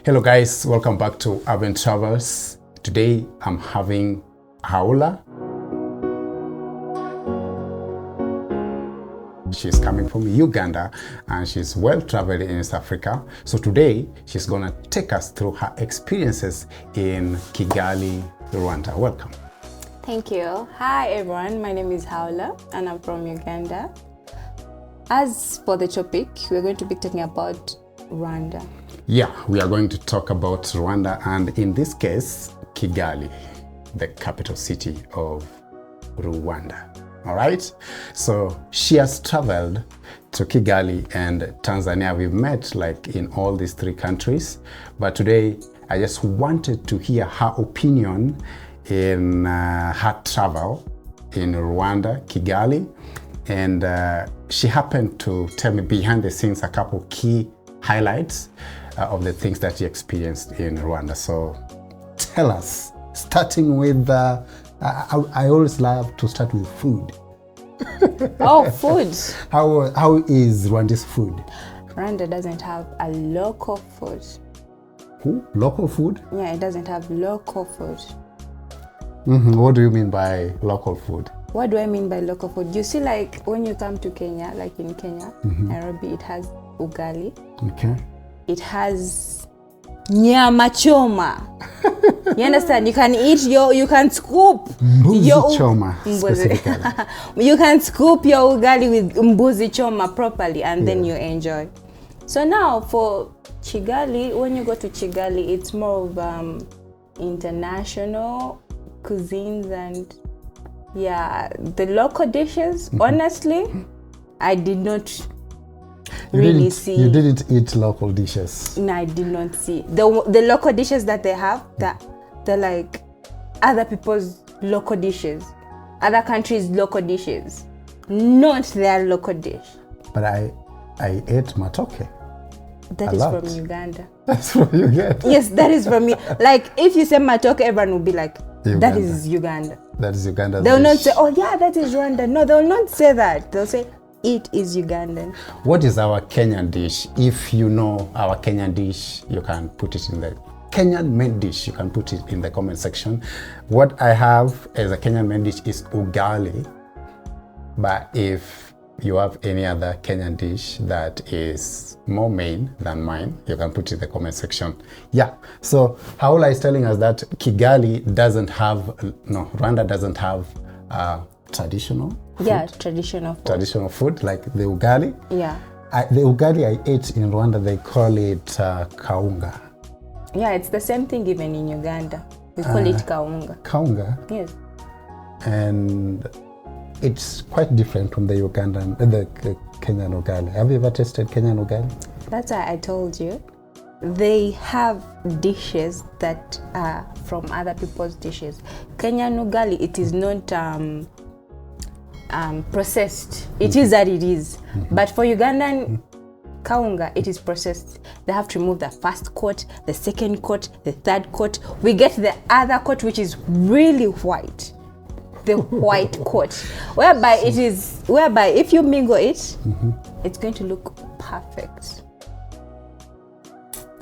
Hello guys, welcome back to Urban Travels. Today I'm having Haula. She's coming from Uganda and she's well traveled in East Africa. So today she's gonna take us through her experiences in Kigali, Rwanda. Welcome. Thank you. Hi everyone, my name is Haula and I'm from Uganda. As for the topic, we're going to be talking about Rwanda. Yeah, we are going to talk about Rwanda, and in this case, Kigali, the capital city of Rwanda. All right, so she has traveled to Kigali and Tanzania. We've met like in all these three countries, but today I just wanted to hear her opinion in her travel in Rwanda, Kigali, and she happened to tell me behind the scenes a couple key highlights of the things that she experienced in Rwanda. So tell us, starting with, I always love to start with food. Oh, food. How is Rwanda's food? Rwanda doesn't have a local food. Who? Local food? Yeah, it doesn't have local food. What do you mean by local food? What do I mean by local food? You see, like when you come to Kenya, like in Kenya, Nairobi, it has ugali. Okay. It has nyama choma. You understand? You can eat you can scoop Mbuzi choma specifically. You can scoop your ugali with mbuzi choma properly and then you enjoy. So now for Kigali, when you go to Kigali, it's more of international cuisines and the local dishes. Honestly, I did not see. You didn't eat local dishes? No, I did not see. The local dishes that they have, they're like other people's local dishes. Other countries' local dishes. Not their local dish. But I ate matoke. That is from Uganda. That's from Uganda? Yes, that is from me. Like, if you say matoke, everyone will be like, that is Uganda. That is Uganda. They'll not say, oh yeah, that is Rwanda. No, they'll not say that. They'll say, it is Ugandan. What is our Kenyan dish? If you know our Kenyan dish, you can put it in the Kenyan main dish. You can put it in the comment section. What I have as a Kenyan main dish is ugali. But if you have any other Kenyan dish that is more main than mine, you can put it in the comment section. Yeah, so Haula is telling us that Rwanda doesn't have traditional food. Yeah, traditional food. Traditional food, like the ugali. Yeah. The ugali I ate in Rwanda, they call it kaunga. Yeah, it's the same thing even in Uganda. We call it kaunga. Kaunga? Yes. And it's quite different from the Ugandan, the Kenyan ugali. Have you ever tasted Kenyan ugali? That's why I told you. They have dishes that are from other people's dishes. Kenyan ugali, it is not processed. It is that it is. But for Ugandan kaunga, it is processed. They have to remove the first coat, the second coat, the third coat. We get the other coat, which is really white. The white coat, whereby if you mingle it, it's going to look perfect.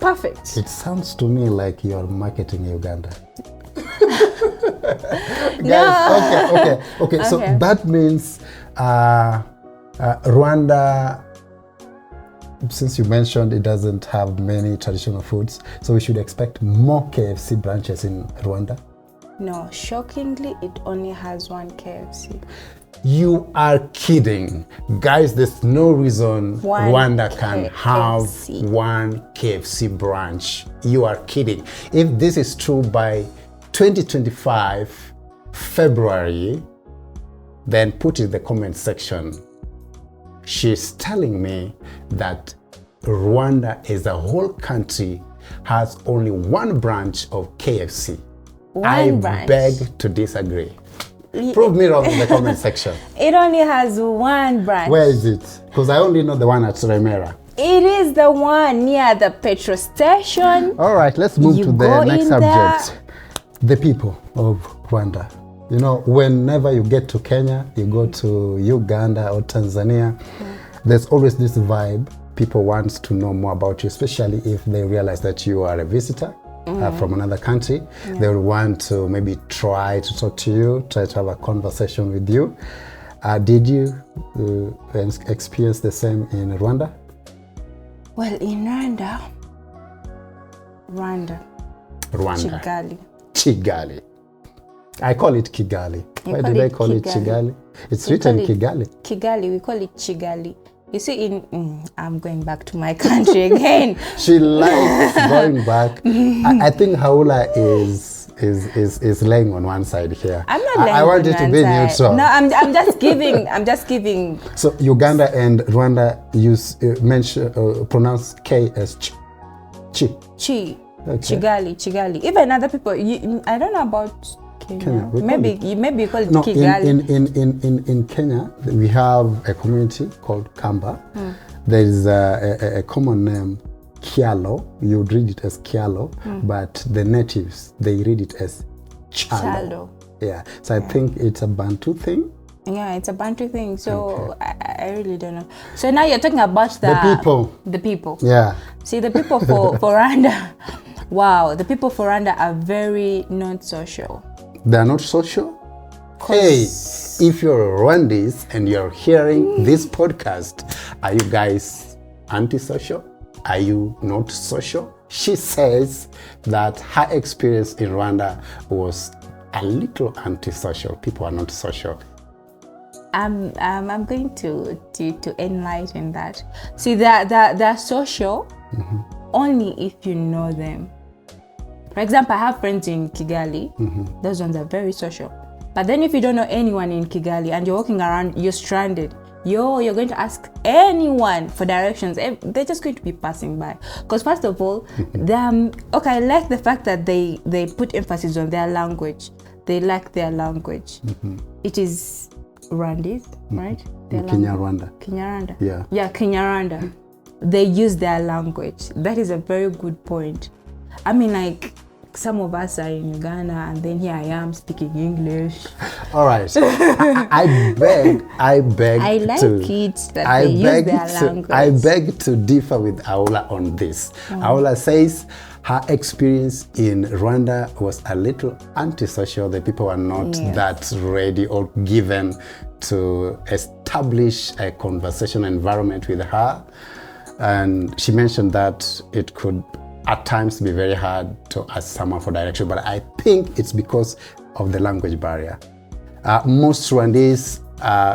Perfect. It sounds to me like you're marketing Uganda. No. Okay. So that means Rwanda, since you mentioned it doesn't have many traditional foods, so we should expect more KFC branches in Rwanda? No, shockingly, it only has one KFC. You are kidding. Guys, there's no reason Rwanda can have one KFC branch. You are kidding. If this is true by 2025, February, then put it in the comment section. She's telling me that Rwanda as a whole country has only one branch of KFC. I beg to disagree. Prove me wrong in the comment section. It only has one branch. Where is it? Because I only know the one at Remera. It is the one near the petrol station. All right, let's move to the next subject. The people of Rwanda. You know, whenever you get to Kenya, you go to Uganda or Tanzania, there's always this vibe people want to know more about you, especially if they realize that you are a visitor from another country. They will want to maybe try to talk to you, try to have a conversation with you. Did you experience the same in Rwanda? Well, in Rwanda. Kigali. I call it Kigali. Why did I call it Kigali? It's written Kigali. Kigali, we call it Kigali. You see, I'm going back to my country again. She likes going back. I think Haula is laying on one side here. I'm not laying I want on it to one be side. neutral. No, I'm just giving. I'm just giving. So Uganda and Rwanda pronounce K as ch. Chi. Okay. Chigali. Even other people. I don't know about Kenya. Maybe you call it Kigali. In Kenya, we have a community called Kamba. There is a common name, Kialo. You would read it as Kialo, but the natives, they read it as Chalo. Yeah, so I think it's a Bantu thing. Yeah, it's a Bantu thing. So I really don't know. So now you're talking about the people. The people. Yeah. See, the people for Rwanda. Wow, the people for Rwanda are very not social. They are not social? Hey, if you're Rwandese and you're hearing this podcast, are you guys antisocial? Are you not social? She says that her experience in Rwanda was a little antisocial. People are not social. I'm going to enlighten that. See, they're social only if you know them. For example, I have friends in Kigali. Those ones are very social. But then if you don't know anyone in Kigali and you're walking around, you're stranded. You're going to ask anyone for directions. They're just going to be passing by. Because first of all, I like the fact that they put emphasis on their language. They like their language. It is Rwandese, right? Kinyarwanda. Yeah, Kinyarwanda. They use their language. That is a very good point. I mean, like, some of us are in Uganda and then here I am speaking English. All right. I beg I like it that they use their language. I beg to differ with Aula on this. Aula says her experience in Rwanda was a little antisocial. The people were not that ready or given to establish a conversation environment with her. And she mentioned that it could at times be very hard to ask someone for direction, but I think it's because of the language barrier. Most Rwandese,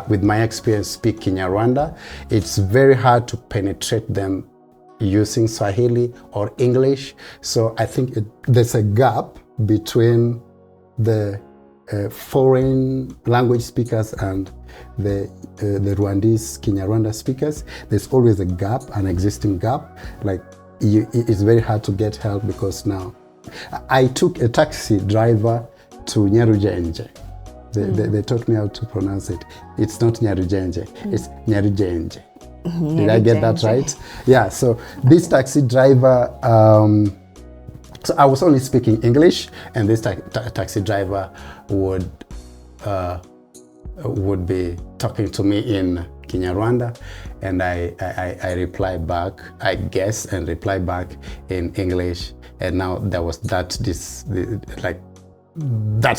with my experience, speak Kinyarwanda. It's very hard to penetrate them using Swahili or English. So I think there's a gap between the foreign language speakers and the Rwandese Kinyarwanda speakers. There's always a gap, an existing gap. Like, it's very hard to get help because now I took a taxi driver to Nyarugenje. They taught me how to pronounce it. It's not Nyarugenje, it's Nyarugenje. Did I get that right? Yeah, so this taxi driver, so I was only speaking English, and this taxi driver would be talking to me in Kinyarwanda, and I reply back, I guess, and reply back in English. And now there was that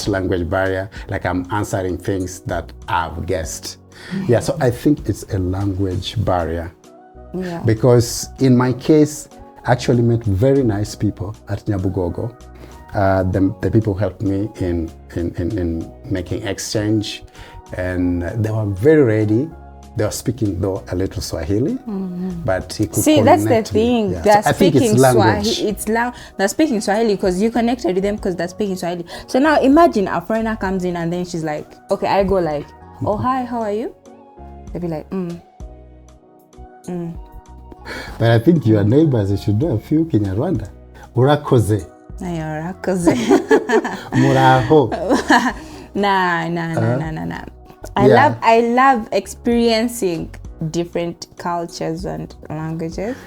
language barrier, like I'm answering things that I've guessed. Yeah, so I think it's a language barrier. Yeah. Because in my case, I actually met very nice people at Nyabugogo. The people helped me in making exchange, and they were very ready. They were speaking though a little Swahili, but he could connect that's the thing. Yeah. They're So I think speaking it's language. Swahili. They're speaking Swahili because you connected with them because they're speaking Swahili. So now imagine a foreigner comes in and then she's like, okay, I go like, oh hi, how are you? They'll be like, But I think your neighbors, you should do a few Kinyarwanda. Urakoze. Urakoze. Muraho. Nah. I love experiencing different cultures and languages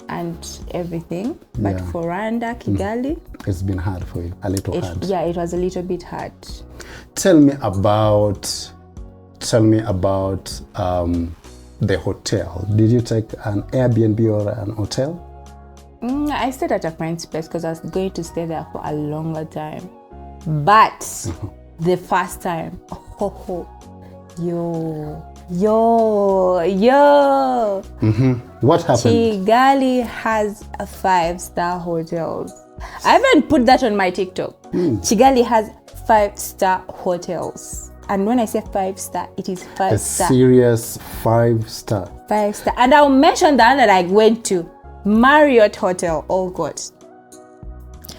and everything. But for Rwanda, Kigali, it's been hard for you, a little hard. Yeah, it was a little bit hard. Tell me about the hotel, did you take an Airbnb or an hotel? I stayed at a friend's place because I was going to stay there for a longer time. But the first time, What happened? Kigali has a 5-star hotels. I haven't put that on my TikTok. Kigali has 5-star hotels. And when I say 5-star, it is 5-star. A serious 5-star. 5-star. And I'll mention the one that I went to. Marriott Hotel. Oh God.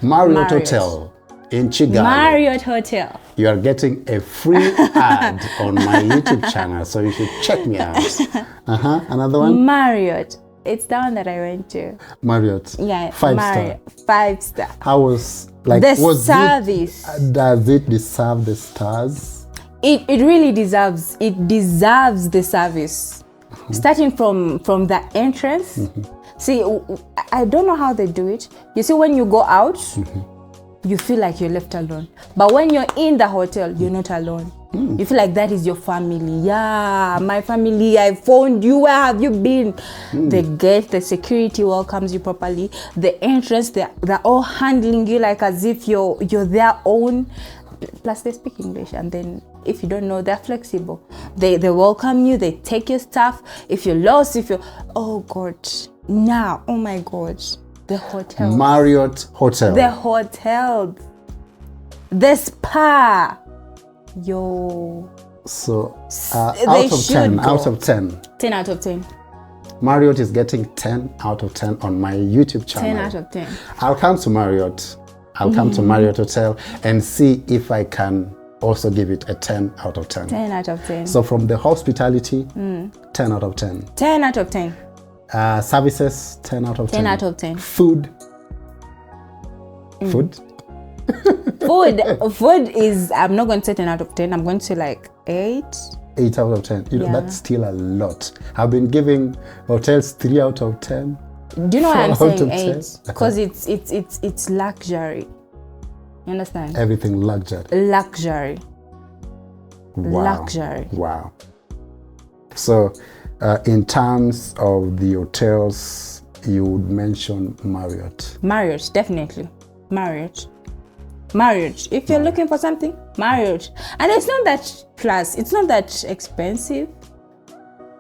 Marriott Hotel in Kigali. Marriott Hotel. You are getting a free ad on my YouTube channel, so you should check me out. Another one? Marriott. It's the one that I went to. Marriott. Yeah. 5-star. 5-star. How was like The was service. Does it deserve the stars? It really deserves. It deserves the service. Starting from the entrance. See, I don't know how they do it. You see, when you go out, you feel like you're left alone. But when you're in the hotel, you're not alone. You feel like that is your family. Yeah, my family, I found you. Where have you been? The gate, the security welcomes you properly. The entrance, they're all handling you like as if you're their own. Plus, they speak English, and then if you don't know, they're flexible. They welcome you. They take your stuff. If you're lost, oh God, now, oh my God, the hotel. Marriott Hotel. The hotel. The spa. Yo. So, They out of should 10, go. out of 10. 10 out of 10. Marriott is getting 10 out of 10 on my YouTube channel. 10 out of 10. I'll come to Marriott. I'll come to Marriott Hotel and see if I can also give it a 10 out of 10. 10 out of 10. So from the hospitality, 10 out of 10. 10 out of 10. Services, 10 out of 10. 10 out of 10. Food. Food? Food is, I'm not going to say 10 out of 10. I'm going to say like 8. 8 out of 10. You know, Yeah. that's still a lot. I've been giving hotels 3 out of 10. Do you know why I'm 4 out saying of 10. 8? Because it's luxury. You understand? Everything luxury. Luxury. Wow. Luxury. Wow. So, in terms of the hotels, you would mention Marriott. Marriott, definitely. Marriott. If you're looking for something, Marriott. And it's not that plus, it's not that expensive.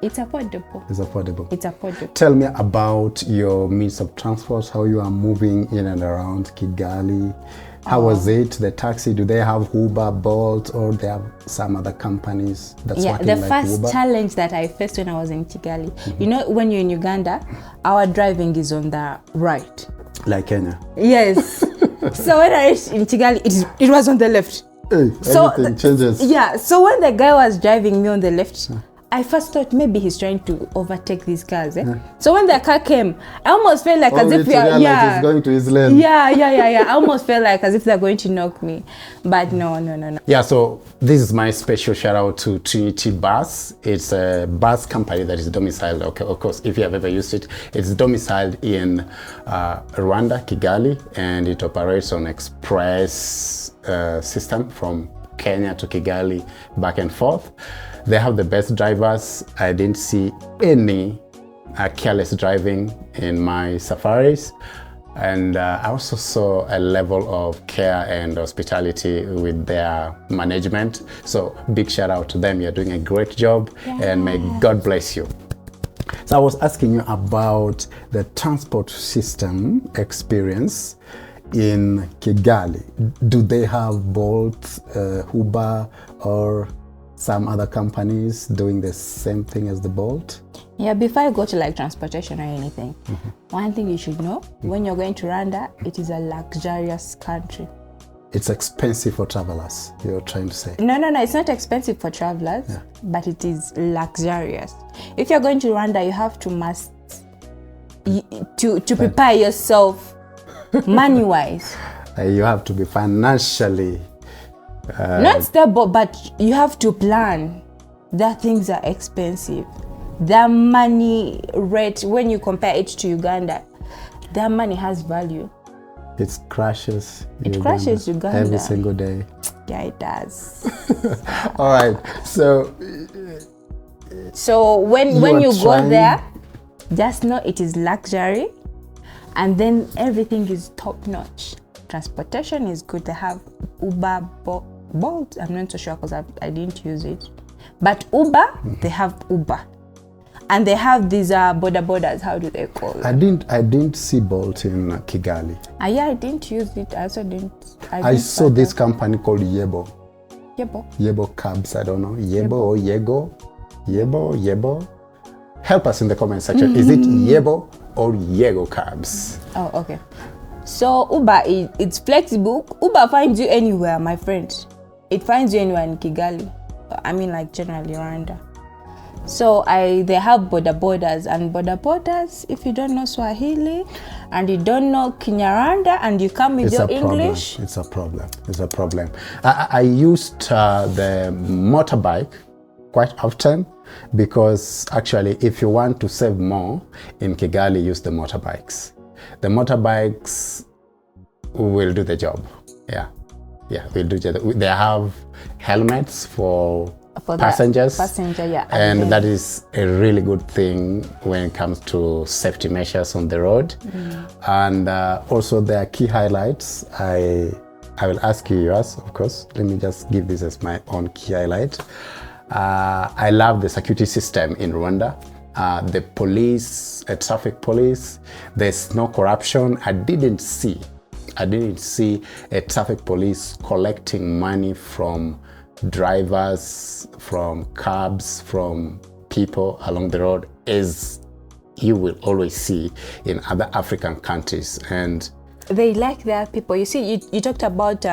It's affordable. It's affordable. It's affordable. Tell me about your means of transport, how you are moving in and around Kigali. How was it? The taxi, do they have Uber, Bolt, or they have some other companies that's Yeah, working the like first Uber? challenge that I faced when I was in Kigali, you know, when you're in Uganda, our driving is on the right. Like Kenya. Yes. So when I reached in Kigali, it was on the left. Hey, So everything changes. Yeah, so when the guy was driving me on the left, I first thought maybe he's trying to overtake these cars. So when the car came, I almost felt like as Only if to we are, realize it's going to his lane. Yeah. I almost felt like as if they're going to knock me, but no. Yeah, so this is my special shout out to Trinity Bus. It's a bus company that is domiciled, okay, of course, if you have ever used it, it's domiciled in Rwanda, Kigali, and it operates on express system from Kenya to Kigali, back and forth. They have the best drivers. I didn't see any careless driving in my safaris. And I also saw a level of care and hospitality with their management. So big shout out to them. You're doing a great job, and may God bless you. So I was asking you about the transport system experience in Kigali. Do they have Bolt, Uber, or some other companies doing the same thing as the Bolt? Yeah, before I go to like transportation or anything, one thing you should know, when you're going to Rwanda, it is a luxurious country. It's expensive for travelers, you're trying to say? No, it's not expensive for travelers, but it is luxurious. If you're going to Rwanda, you have to prepare yourself money-wise. You have to be financially not stable, but you have to plan. That things are expensive. Their money rate, when you compare it to Uganda, their money has value. It crashes Uganda every single day. Yeah, it does. All right, so So when are you go trying- there, just know it is luxury, and then everything is top notch. Transportation is good. They have Uber, Bolt. I'm not so sure because I didn't use it, but Uber, they have Uber, and they have these borders. How do they call it? I didn't see Bolt in Kigali. Yeah, I didn't use it. I also didn't. I saw this company called Yebo. Yebo. Yebo cabs. I don't know. Yebo or Yego. Yebo. Help us in the comment section. Is it Yebo or Yego cabs? Oh, okay. So Uber, it's flexible. Uber finds you anywhere, my friend. It finds you anywhere in Kigali. I mean, like generally Rwanda. So they have borders, and borders. If you don't know Swahili and you don't know Kinyarwanda and you come with your English, it's a problem. I used the motorbike quite often because actually, if you want to save more in Kigali, use the motorbikes. The motorbikes will do the job. Yeah, will do the job. They have helmets for passengers. Yeah. And that is a really good thing when it comes to safety measures on the road. And also there are key highlights. I will ask you yours, of course. Let me just give this as my own key highlight. I love the security system in Rwanda. The police, traffic police, there's no corruption. I didn't see a traffic police collecting money from drivers, from cabs, from people along the road, as you will always see in other African countries. And they like their people. You see, you talked about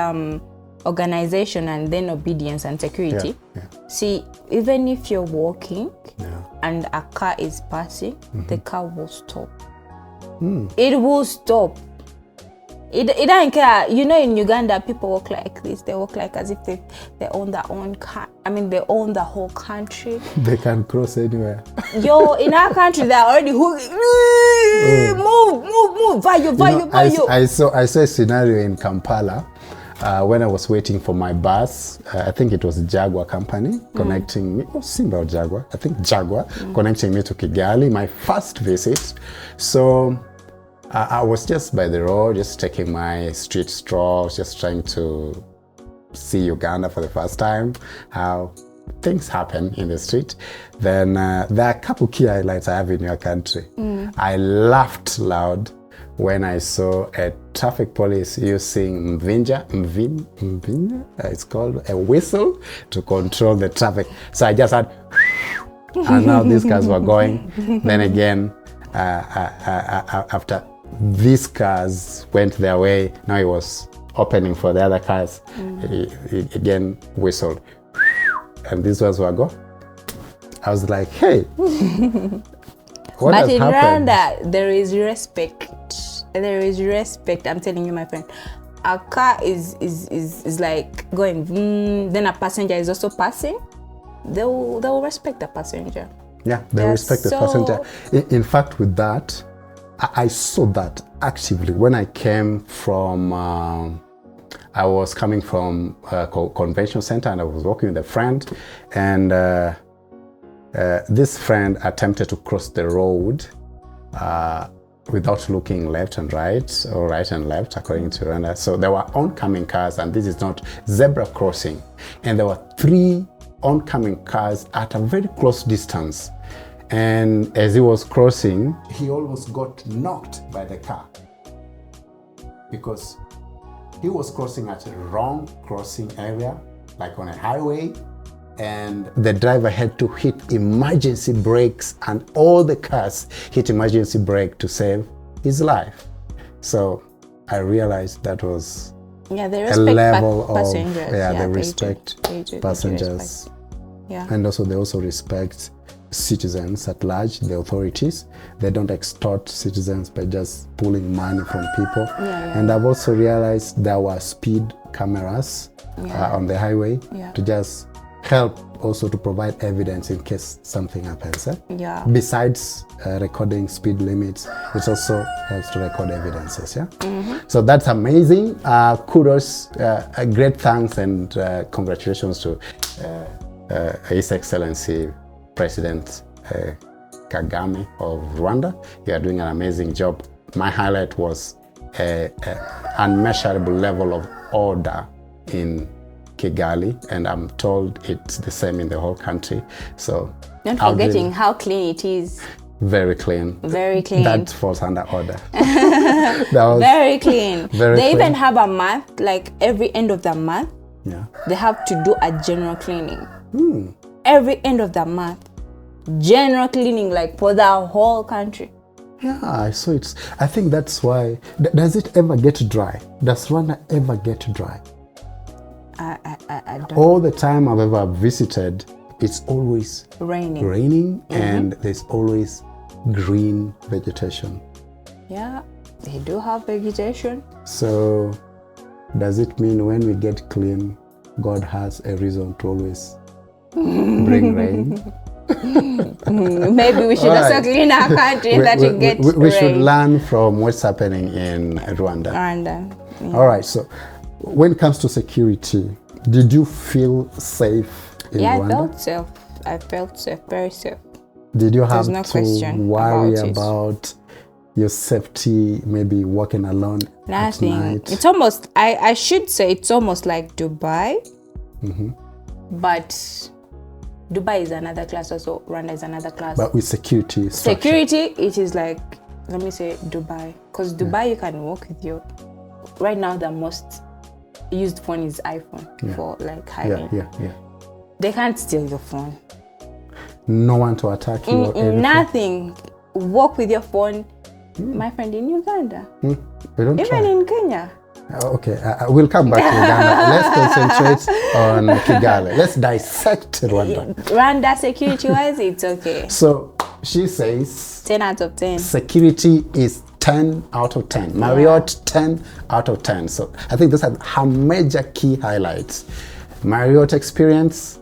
organization and then obedience and security. See, even if you're walking and a car is passing, the car will stop. It will stop. It doesn't care. You know, in Uganda, people walk like this. They walk like as if they own their own car. I mean, they own the whole country. They can cross anywhere. Yo, in our country, they're already move. Vayo. I saw a scenario in Kampala when I was waiting for my bus. I think it was Jaguar company connecting me. Oh, Simba or Jaguar? I think Jaguar connecting me to Kigali. My first visit. So I was just by the road, just taking my street strolls, just trying to see Uganda for the first time, how things happen in the street. Then there are a couple key highlights I have in your country. I laughed loud when I saw a traffic police using Mvinja, it's called a whistle, to control the traffic. So I just had, and now these cars were going. Then again, after these cars went their way, now it was opening for the other cars. He again whistled, and these ones were gone. I was like, hey, what but has in happened? Rwanda, there is respect. There is respect. I'm telling you, my friend. A car is like going, then a passenger is also passing. They will respect the passenger. Yeah, they respect the passenger. In fact, with that, I saw that actively when I came from, I was coming from a convention center and I was walking with a friend, and this friend attempted to cross the road without looking left and right, or right and left, according to Rwanda. So there were oncoming cars, and this is not zebra crossing. And there were 3 oncoming cars at a very close distance. And as he was crossing, he almost got knocked by the car because he was crossing at a wrong crossing area, like on a highway, and the driver had to hit emergency brakes, and all the cars hit emergency brake to save his life. So I realized that was they respect a level passengers. of they respect passengers. Yeah. And also they also respect citizens at large, the authorities. They don't extort citizens by just pulling money from people. And I've also realized there were speed cameras on the highway to just help also to provide evidence in case something happens. Besides recording speed limits, it also helps to record evidences. So that's amazing. Kudos, great thanks, and congratulations to His Excellency President Kagame of Rwanda. You are doing an amazing job. My highlight was an unmeasurable level of order in Kigali, and I'm told it's the same in the whole country. So not forgetting how clean it is. Very clean. Very clean. That falls under order. That was very clean. Very they clean. even have a month, like every end of the month, Yeah. they have to do a general cleaning. Every end of the month, general cleaning, like for the whole country. Yeah, so I think that's why. Does it ever get dry? Does Rwanda ever get dry? I don't. All the time I've ever visited, it's always Raining. and there's always green vegetation. Yeah, they do have vegetation. So does it mean when we get clean, God has a reason to always bring rain? Maybe we should also clean our country that you get we should rain. learn from what's happening in Rwanda. Yeah. All right, so when it comes to security, did you feel safe in Rwanda? I felt safe, very safe. Did you have no to question worry about it. about your safety, maybe walking alone Nothing. at night? It's almost, I should say it's almost like Dubai. But Dubai is another class also, Rwanda is another class. But with security structure. Security, it is like, let me say Dubai. Because Dubai, you can walk with your, right now the most used phone is iPhone for like hiding. Yeah. They can't steal your phone. No one to attack you or anything? Nothing. Walk with your phone. My friend, in Uganda. We don't Even try. in Kenya. Okay, we'll come back to Uganda. Let's concentrate on Kigali. Let's dissect Rwanda. Rwanda, security-wise, it's okay. So she says 10 out of 10. security is 10 out of 10. Marriott, 10 out of 10. So I think those are her major key highlights. Marriott experience.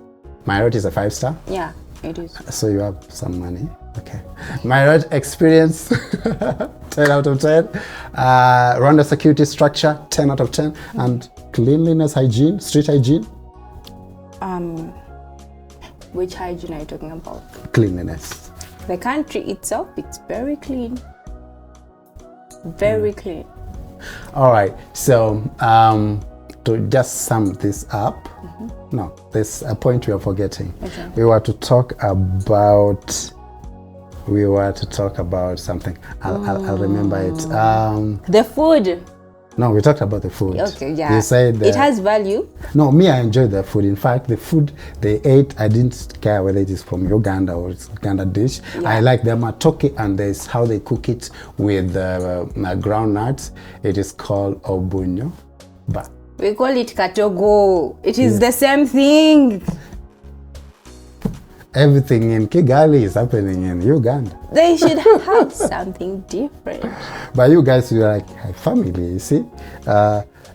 Marriott is a 5-star. Yeah, it is. So you have some money. Okay. Marriott experience, 10 out of 10. Rwanda security structure, 10 out of 10. And cleanliness, hygiene, street hygiene. Which hygiene are you talking about? Cleanliness. The country itself, it's very clean. Very clean. All right. So to just sum this up, no, there's a point we are forgetting. Okay. We were to talk about something. I'll remember it. The food. No, we talked about the food. Okay, yeah. You said it has value. No, me, I enjoyed the food. In fact, the food they ate, I didn't care whether it is from Uganda or it's Uganda dish. Yeah. I like the matoke, and there's how they cook it with ground nuts. It is called obunyo. But We call it katogo. It is the same thing. everything in Kigali is happening in Uganda. They should have something different. But you guys, you're like a family, you see.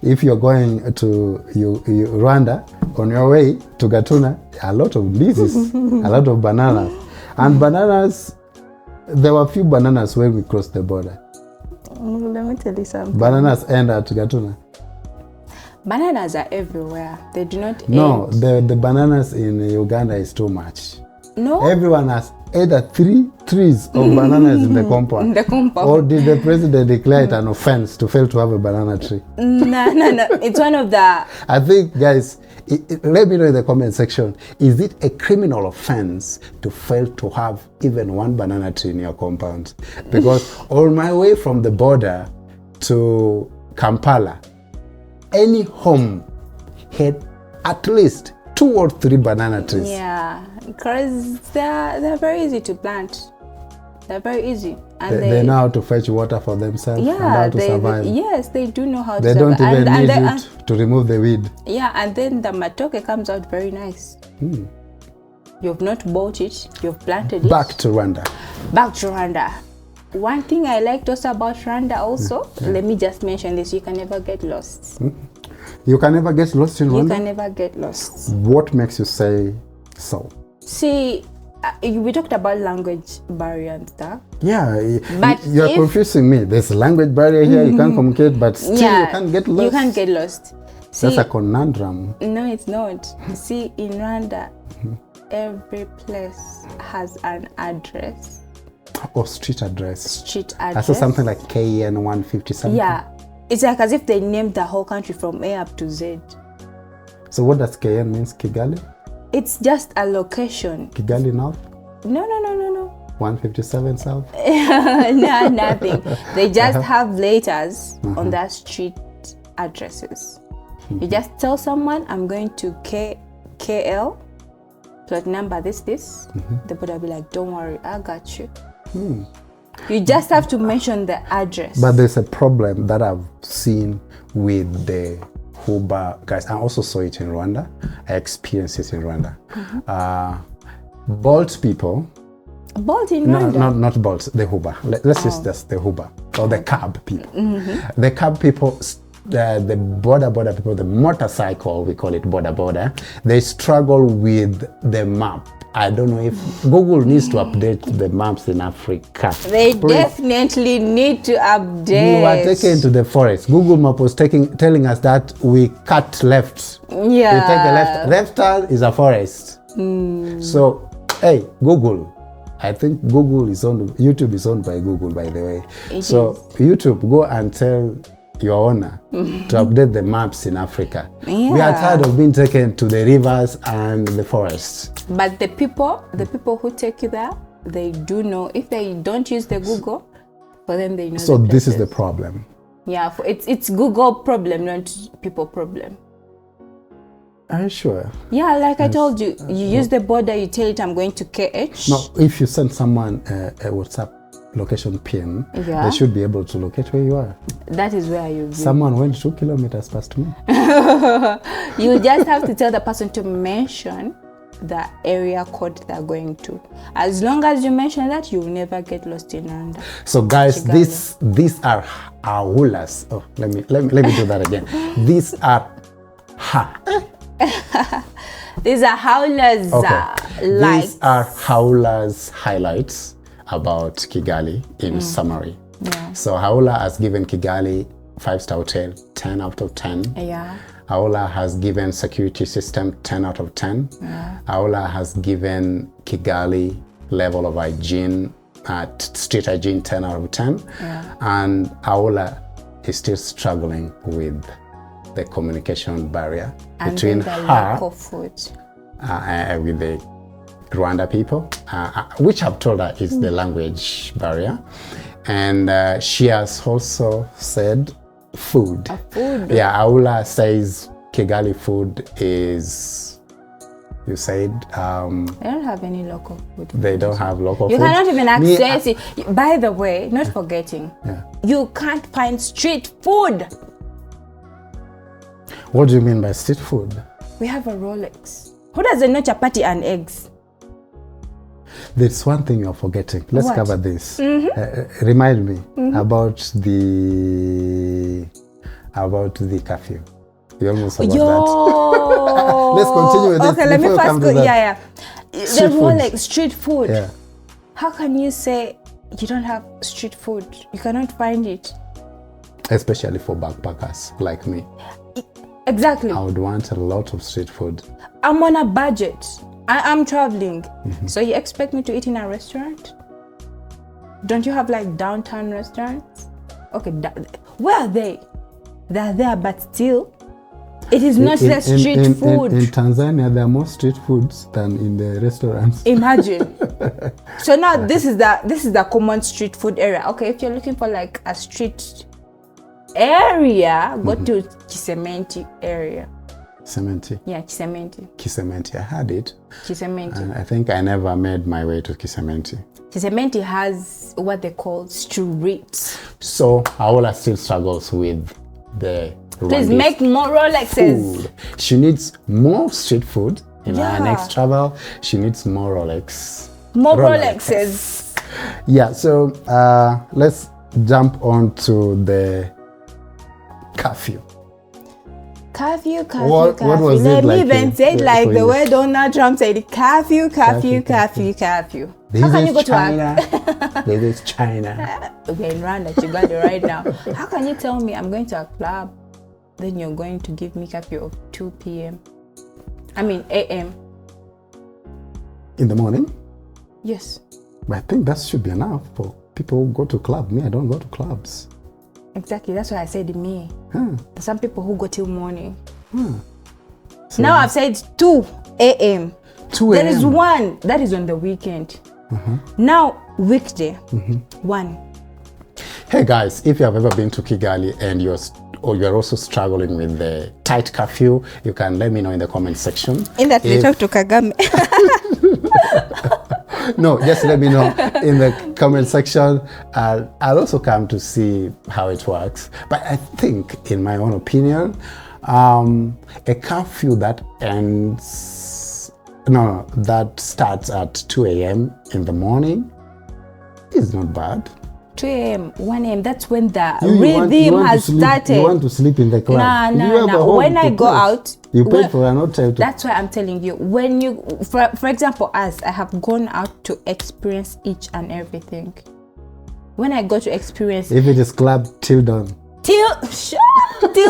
If you're going to Rwanda, on your way to Gatuna, a lot of ndizi, a lot of bananas. And bananas, there were a few bananas when we crossed the border. Let me tell you something. Bananas end at Gatuna. Bananas are everywhere. They do not No, end. the bananas in Uganda is too much. No? Everyone has either 3 trees of bananas in the compound. In the compound. Or did the president declare it an offense to fail to have a banana tree? No. It's one of the... I think, guys, let me know in the comment section, is it a criminal offense to fail to have even one banana tree in your compound? Because on my way from the border to Kampala, any home had at least 2 or 3 banana trees. Yeah, because they're very easy to plant. They're very easy. And They know how to fetch water for themselves and how to survive. Yes, they do know how They to don't survive. even need you to remove the weed. Yeah, and then the matoke comes out very nice. You've not bought it, you've planted it. Back to Rwanda. Back to Rwanda. One thing I liked also about Rwanda also, let me just mention this, you can never get lost. You can never get lost in Rwanda? You can never get lost. What makes you say so? See, we talked about language barrier and stuff. Yeah, But you're confusing me. There's a language barrier here, you can't communicate, but still you can't get lost. You can't get lost. See, that's a conundrum. no, it's not. See, in Rwanda, every place has an address. Or street address. Street I address. saw something like KN 150 something. Yeah. It's like as if they named the whole country from A up to Z. So what does KN means? Kigali? It's just a location. Kigali North? No. 157 South? No, nothing. They just have letters on their street addresses. You just tell someone, I'm going to KL, plot number this. The board will be like, don't worry, I got you. You just have to mention the address. But there's a problem that I've seen with the Uber guys. I also saw it in Rwanda. I experienced it in Rwanda. Bolt people. Bolt in Rwanda? No, not Bolt, the Uber. Let's use just the Uber or the cab people. The cab people, the border people, the motorcycle, we call it border, they struggle with the map. I don't know if Google needs to update the maps in Africa. They definitely need to update. We were taken to the forest. Google Map was telling us that we cut left. Yeah. We take a left. Left turn is a forest. So, hey, Google. I think YouTube is owned by Google, by the way. YouTube, go and tell your owner to update the maps in Africa. Yeah. We are tired of being taken to the rivers and the forests. But the people who take you there, they do know. If they don't use the Google, for them they know. So this is the problem. Yeah, it's Google problem, not people problem. Are you sure? Yeah, like I told you, you use the border, you tell it I'm going to KH. No, if you send someone a WhatsApp location pin, they should be able to locate where you are. That is where you Someone went 2 kilometers past me. You just have to tell the person to mention the area code they're going to. As long as you mention that, you'll never get lost in Rwanda. So guys, these are haulas. Oh, let me do that again. These are These are howlers. These are howlers highlights about Kigali in summary. Yeah. So Haula has given Kigali 5-star hotel 10 out of 10. Yeah. Haula has given security system 10 out of 10. Yeah. Haula has given Kigali level of hygiene, street hygiene 10 out of 10. Yeah. And Haula is still struggling with the communication barrier and between the her lack of food. With the Rwanda people, which I've told her is the language barrier. And she has also said food. Food. Yeah, Aula says Kigali food is, you said... they don't have any local food. They don't have local food. You cannot even access it. By the way, not forgetting, you can't find street food. What do you mean by street food? We have a Rolex. Who doesn't know chapati and eggs? There's one thing you're forgetting. Let's cover this. Remind me about the curfew. You almost forgot that. Let's continue with this. Okay, let me first go. The Rolex, street food. Yeah. How can you say you don't have street food? You cannot find it. Especially for backpackers like me. Exactly. I would want a lot of street food. I'm on a budget. I'm traveling. So you expect me to eat in a restaurant? Don't you have like downtown restaurants? Okay, where are they? They're there, but still, it is not the street food. In Tanzania, there are more street foods than in the restaurants. Imagine. So now this is the common street food area. Okay, if you're looking for like a street area, go to Kisementi area. Kisementi? Yeah, Kisementi. Kisementi, I had it. Kisementi. And I think I never made my way to Kisementi. Kisementi has what they call streets. So Aola still struggles with the Please make more Rolexes. Food. She needs more street food. In her next travel, she needs more Rolex. More Rolexes. Yeah, so let's jump on to the curfew. Curfew. What was Let it me like even say it like the way Donald Trump said it. Curfew. How can you go to This is China. Okay, in Rwanda, Kigali right now. How can you tell me I'm going to a club, then you're going to give me curfew of 2 p.m.? I mean, a.m. In the morning? Yes. But I think that should be enough for people who go to club. Me, I don't go to clubs. Exactly. That's why I said me. Huh. There's some people who go till morning. So Now I've said 2 a.m. 2 There is a.m. one that is on the weekend. Now weekday, 1. Hey guys, if you have ever been to Kigali and you're also struggling with the tight curfew, you can let me know in the comment section. In that they talk to Kagame. No, just let me know in the comment section. I'll also come to see how it works. But I think, in my own opinion, a curfew that that starts at 2 a.m. in the morning is not bad. 2 a.m., 1 a.m., that's when the You rhythm want has to sleep, started. You want to sleep in the club. No. When I go out, you pay for an hotel. That's why I'm telling you. When you, for example, I have gone out to experience each and everything. When I go to experience, if it is club till dawn. Till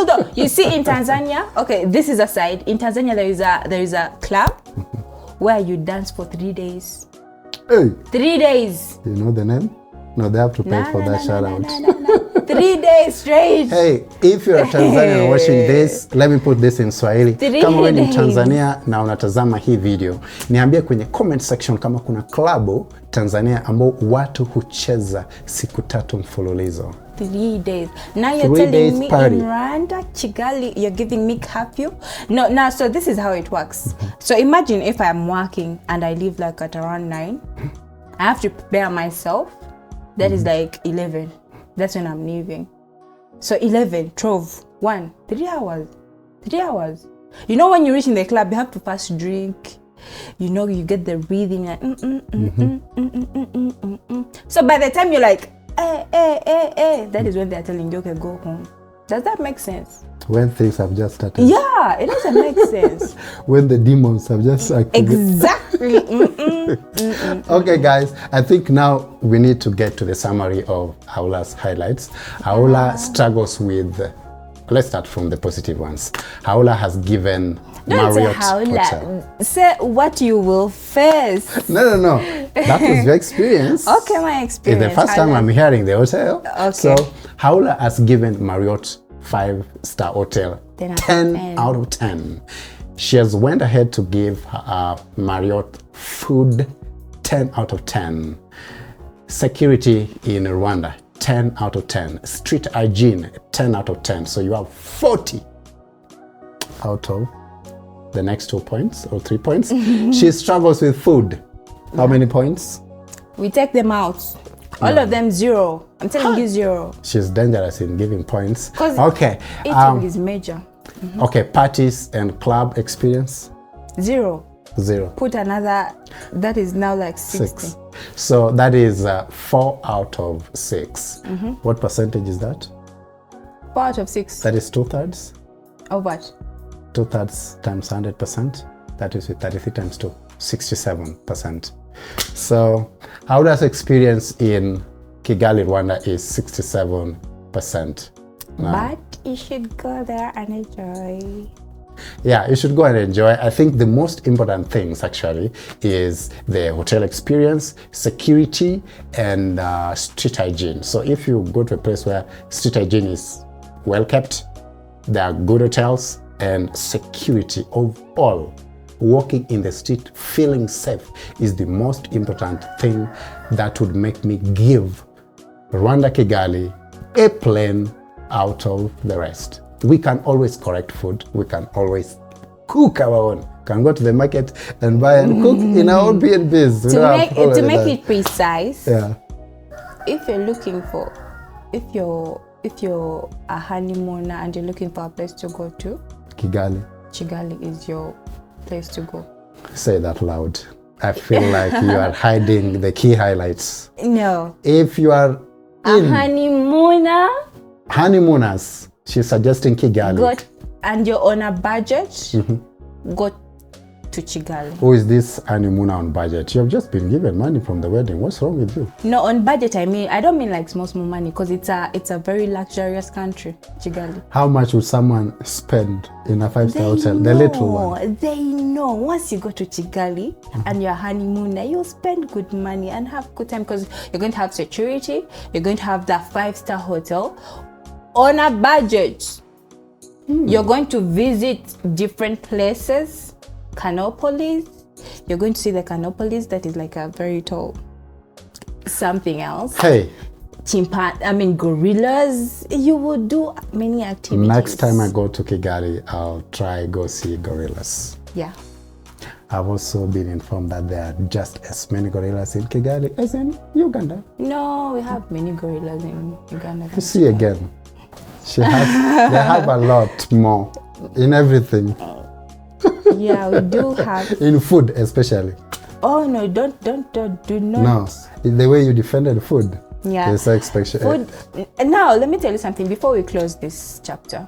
dawn. You see, in Tanzania, okay, this is a side. In Tanzania, there is a club where you dance for 3 days. Hey. 3 days. You know the name? No, they have to pay for that shout out. 3 days straight. Hey, if you're a Tanzanian watching this, let me put this in Swahili. Kama wewe ni Tanzania na unatazama hii video, niambie kwenye comment section kama kuna klabu Tanzania ambao watu hucheza siku 3 mfululizo. 3 days. Now you're telling me in Rwanda, Kigali, you're giving me curfew? No, now, so this is how it works. So imagine if I'm working and I leave like at around 9. I have to prepare myself. That is like 11. That's when I'm leaving. So 11, 12, 1, 3 hours. 3 hours. You know, when you reach in the club, you have to first drink. You know, you get the breathing. Like, So by the time you're like, that is when they're telling you, okay, go home. Does that make sense? When things have just started. Yeah, it doesn't make sense. When the demons have just Exactly. Okay, guys, I think now we need to get to the summary of Haula's highlights. Haula struggles with, let's start from the positive ones. Haula has given Marriott Hotel. Say what you will face. No. That was your experience. Okay, my experience. It's the first time I'm hearing the hotel. Okay. So Haula has given Marriott 5-star hotel 10 out of 10. She has went ahead to give Marriott food 10 out of 10. Security in Rwanda 10 out of 10. Street hygiene 10 out of 10. So you have 40 out of the next 2 points or 3 points. She struggles with food. How many points? We take them out. All of them 0. I'm telling you 0. She's dangerous in giving points. Okay. Eating is major. Okay, parties and club experience? 0. 0. Put another, that is now like 60. 6. So that is 4 out of 6. What percentage is that? 4 out of 6. That is 2/3. Of what? 2/3 times 100%. That is with 33 times 2, 67%. So Haula's experience in Kigali, Rwanda is 67%. But you should go there and enjoy. Yeah, you should go and enjoy. I think the most important things actually is the hotel experience, security, and street hygiene. So if you go to a place where street hygiene is well kept, there are good hotels, and security of all. Walking in the street feeling safe is the most important thing that would make me give Rwanda Kigali a plane out of the rest. We can always correct food. We can always cook our own. Can go to the market and buy and cook in our own B&Bs. To make it precise, yeah. If you're looking for, if you're a honeymooner and you're looking for a place to go to, Kigali is your place to go. Say that loud. I feel like you are hiding the key highlights. No. If you are honeymooners, she's suggesting Kigali. And you're on a budget, go to Kigali. Who is this honeymoon on budget? You have just been given money from the wedding. What's wrong with you? No, on budget I don't mean like small money, because it's a very luxurious country, Kigali. How much would someone spend in a 5-star hotel? The little one. They know. Once you go to Kigali and you're honeymooner, you'll spend good money and have good time, because you're going to have security. You're going to have that 5-star hotel on a budget. You're going to visit different places. Canopolis. You're going to see the Canopolis, that is like a very tall something else. Hey. Gorillas. You will do many activities. Next time I go to Kigali, I'll try go see gorillas. Yeah. I've also been informed that there are just as many gorillas in Kigali as in Uganda. No, we have many gorillas in Uganda. You see again. They have a lot more in everything. Yeah, we do have. In food, especially. Oh no! Do not. No, the way you defended food. Yeah. It's so expectation. Food. Now, let me tell you something before we close this chapter.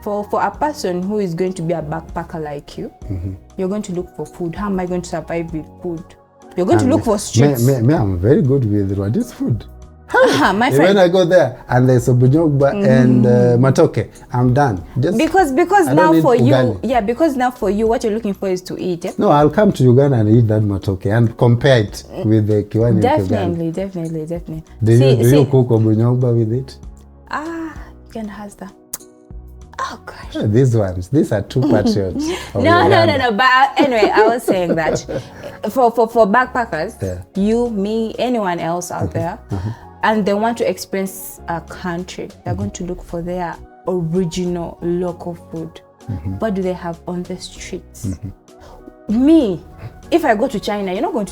For a person who is going to be a backpacker like you, you're going to look for food. How am I going to survive with food? You're going to look for streets. Me, I'm very good with Rwandese food. My friend. When I go there and there's obunyogba and matoke, I'm done. Just because now for you, because now for you, what you're looking for is to eat. No, I'll come to Uganda and eat that matoke and compare it with the kiwani. Definitely. Do you cook obunyogba with it? Uganda has that. Oh gosh. These are two patriots. No. But anyway, I was saying that for backpackers, you, me, anyone else out there, and they want to experience a country, they're going to look for their original local food. What do they have on the streets? Me, if I go to China, you're not going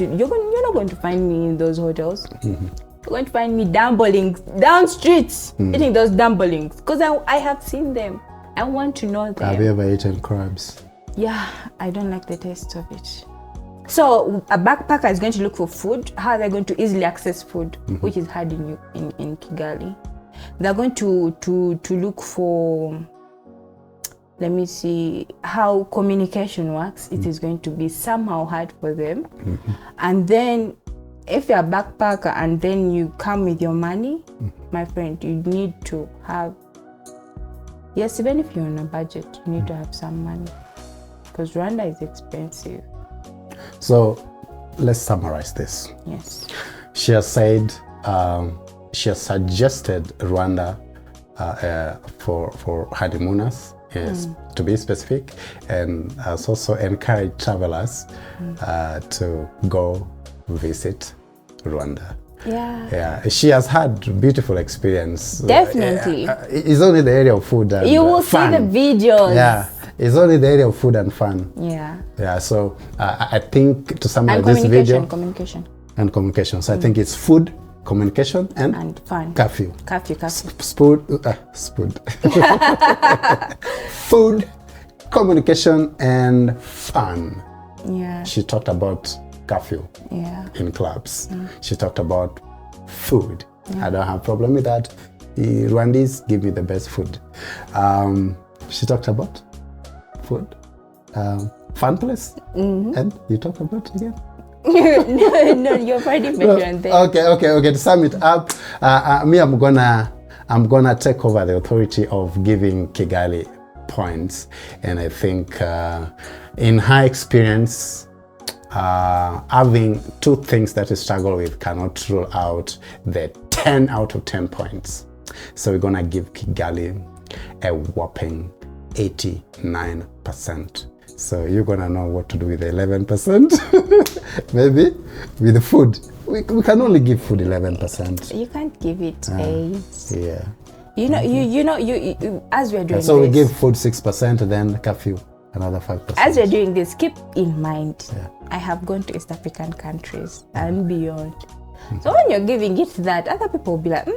to find me in those hotels. You're going to find me dumplings down streets, eating those dumplings, because I have seen them. I want to know them. Have you ever eaten crabs? Yeah, I don't like the taste of it. So a backpacker is going to look for food. How are they going to easily access food, which is hard in Kigali? They're going to look for, let me see, how communication works. It is going to be somehow hard for them. And then if you're a backpacker and then you come with your money, my friend, you need to have, yes, even if you're on a budget, you need to have some money, because Rwanda is expensive. So let's summarize this. Yes. She has said, she has suggested Rwanda for honeymooners, to be specific, and has also encouraged travelers to go visit Rwanda. Yeah, she has had beautiful experience. Definitely. It's only the area of food and you will fun. see the videos. Yeah, it's only the area of food and fun. Yeah. So I think to summarize and this video, communication. So I think it's food, communication, and fun. Curfew. Food, communication, and fun. Yeah. She talked about curfew in clubs. She talked about food. I don't have a problem with that. The Rwandese give me the best food. She talked about food, fun place, and you talked about it again? No, you've already mentioned that. Okay. To sum it up, me, I'm gonna take over the authority of giving Kigali points, and I think in her experience, having two things that you struggle with cannot rule out the 10 out of 10 points. So we're gonna give Kigali a whopping 89%. So you're gonna know what to do with the 11%. Maybe with the food. We can only give food 11%. You can't give it 8. Yeah. You as we're doing so this, we give food 6%, then curfew another 5%. As we're doing this, keep in mind, I have gone to East African countries and beyond. So when you're giving it that, other people will be like,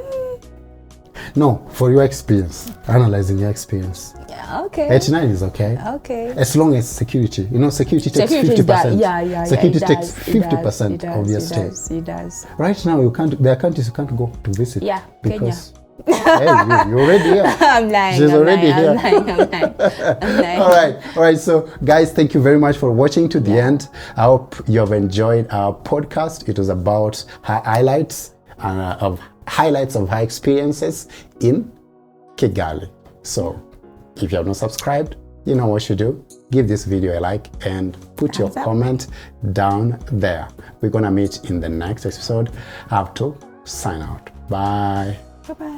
No, for your experience, analyzing your experience. Yeah, okay. 89 is okay. Okay. As long as security, security takes 50%. Security takes 50% of your stay. It does. Right now, there are countries you can't go to visit. Yeah, because Hey, you're already here. I'm lying. She's already here. I'm lying. All right. So, guys, thank you very much for watching to the end. I hope you have enjoyed our podcast. It was about her highlights of her experiences in Kigali. So, if you have not subscribed, you know what you do. Give this video a like and put your comment down there. We're gonna meet in the next episode. I have to sign out. Bye. Bye-bye.